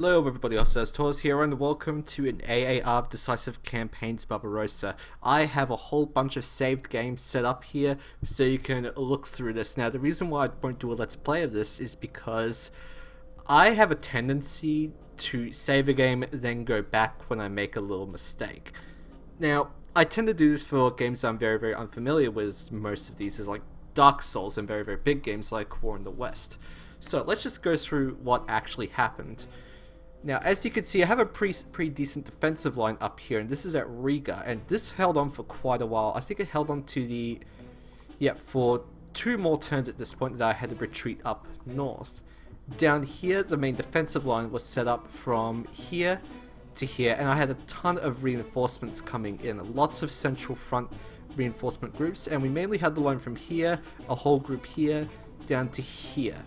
Hello everybody, Officers Tours here and welcome to an AAR Decisive Campaigns Barbarossa. I have a whole bunch of saved games set up here so you can look through this. Now the reason why I won't do a let's play of this is because I have a tendency to save a game then go back when I make a little mistake. Now I tend to do this for games I'm very unfamiliar with. Most of these is like Dark Souls and very big games like War in the West. So let's just go through what actually happened. Now, as you can see, I have a pretty decent defensive line up here, and this is at Riga, and this held on for quite a while. I think it held on to the, for 2 more turns at this point that I had to retreat up north. Down here, the main defensive line was set up from here to here, and I had a ton of reinforcements coming in, lots of central front reinforcement groups, and we mainly had the line from here, a whole group here, down to here.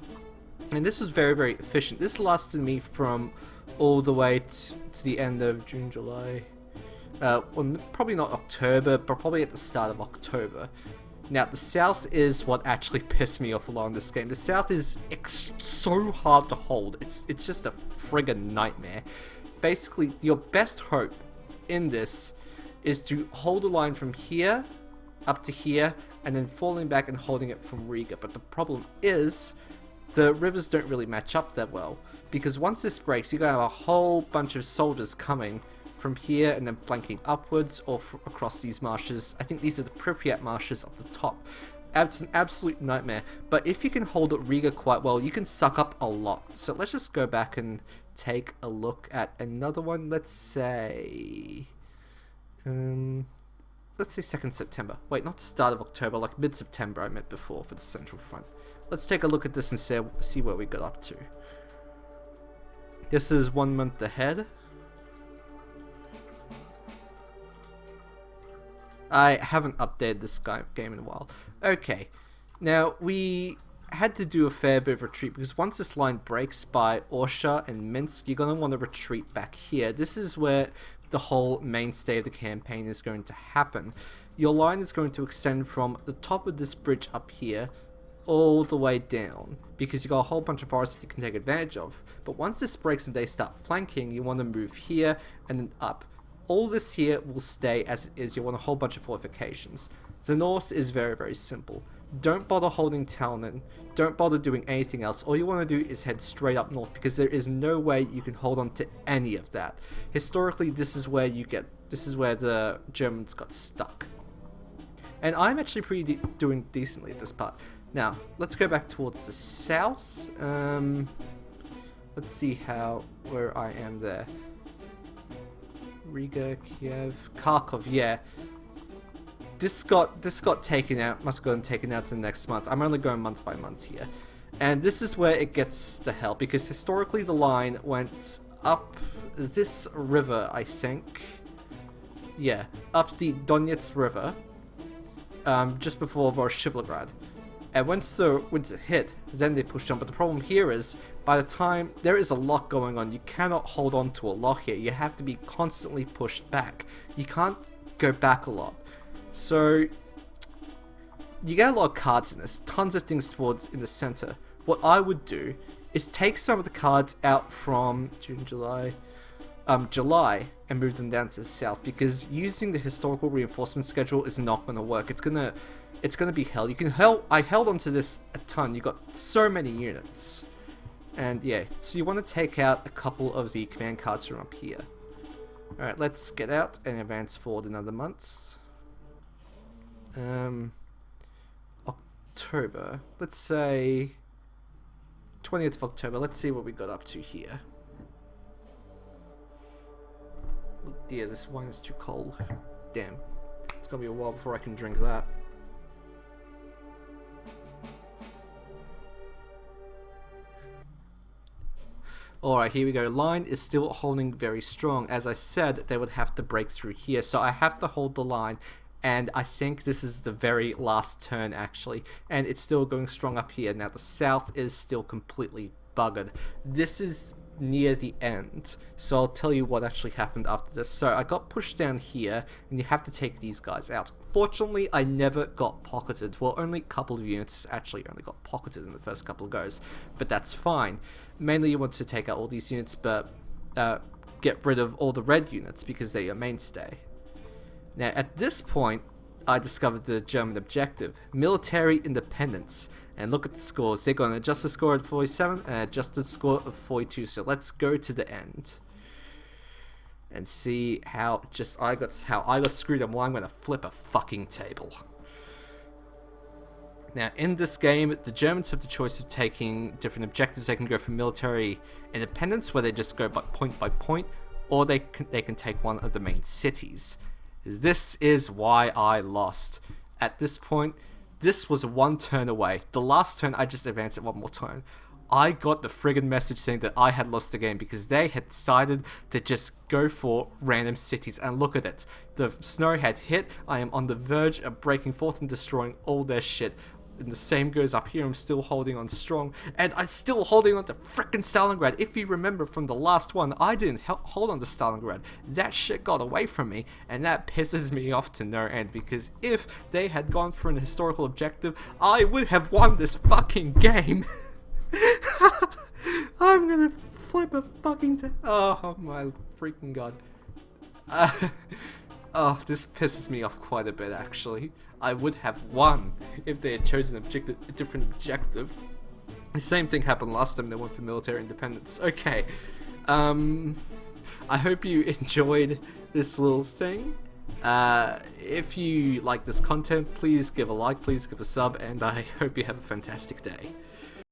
And this was very efficient. This lasted me from all the way to the end of June, July. Well, probably not October, but probably at the start of October. Now, the south is what actually pissed me off along this game. The south is so hard to hold. It's just a friggin' nightmare. Basically, your best hope in this is to hold a line from here up to here, and then falling back and holding it from Riga. But the problem is, the rivers don't really match up that well, because once this breaks, you're going to have a whole bunch of soldiers coming from here and then flanking upwards or across these marshes. I think these are the Pripyat marshes up the top. It's an absolute nightmare, but if you can hold Riga quite well, you can suck up a lot. So let's just go back and take a look at another one. Let's say 2nd September. Wait, not the start of October, like mid-September I meant before for the Central Front. Let's take a look at this and see where we got up to. This is 1 month ahead. I haven't updated this game in a while. Okay, now we had to do a fair bit of retreat because once this line breaks by Orsha and Minsk, you're going to want to retreat back here. This is where the whole mainstay of the campaign is going to happen. Your line is going to extend from the top of this bridge up here all the way down, because you got a whole bunch of forests that you can take advantage of. But once this breaks and they start flanking, you want to move here and then up. All this here will stay as it is. You want a whole bunch of fortifications. The north is very simple. Don't bother holding Talnin. Don't bother doing anything else. All you want to do is head straight up north, because there is no way you can hold on to any of that. Historically, this is where the Germans got stuck. And I'm actually doing decently at this part. Now, let's go back towards the south. Let's see where I am there. Riga, Kiev, Kharkov, yeah. This got taken out, must have gotten taken out to the next month. I'm only going month by month here. And this is where it gets to hell, because historically the line went up this river, I think. Yeah, up the Donetsk River, just before Vorshivlograd. And once it hit, then they pushed on. But the problem here is, by the time there is a lot going on, you cannot hold on to a lot here. You have to be constantly pushed back. You can't go back a lot. So you get a lot of cards in this, tons of things in the center. What I would do is take some of the cards out from July, and move them down to the south, because using the historical reinforcement schedule is not going to work. It's gonna be hell. I held onto this a ton. You got so many units, and yeah. So you want to take out a couple of the command cards from up here. All right, let's get out and advance forward another month. October. Let's say 20th of October. Let's see what we got up to here. Oh dear, this wine is too cold. Damn. It's gonna be a while before I can drink that. Alright, here we go. Line is still holding very strong. As I said, they would have to break through here, so I have to hold the line. And I think this is the very last turn, actually. And it's still going strong up here. Now, the south is still completely buggered. This is near the end, so I'll tell you what actually happened after this. So I got pushed down here, and you have to take these guys out. Fortunately, I never got pocketed. Well, only a couple of units actually only got pocketed in the first couple of goes, but that's fine. Mainly you want to take out all these units, but get rid of all the red units because they're your mainstay. Now, at this point, I discovered the German objective, military independence. And look at the scores. They got an adjusted score of 47 and an adjusted score of 42. So let's go to the end and see how I got screwed and why I'm gonna flip a fucking table. Now, in this game, the Germans have the choice of taking different objectives. They can go for military independence, where they just go by point, or they can take one of the main cities. This is why I lost. At this point, this was one turn away. The last turn, I just advanced it one more turn. I got the friggin' message saying that I had lost the game because they had decided to just go for random cities. And look at it. The snow had hit. I am on the verge of breaking forth and destroying all their shit. And the same goes up here. I'm still holding on strong. And I'm still holding on to frickin' Stalingrad. If you remember from the last one, I didn't hold on to Stalingrad. That shit got away from me. And that pisses me off to no end. Because if they had gone for an historical objective, I would have won this fucking game. I'm gonna flip a fucking oh my freaking god. Oh, this pisses me off quite a bit actually. I would have won if they had chosen a different objective. The same thing happened last time they went for military independence. Okay, I hope you enjoyed this little thing. If you like this content, please give a like, please give a sub, and I hope you have a fantastic day.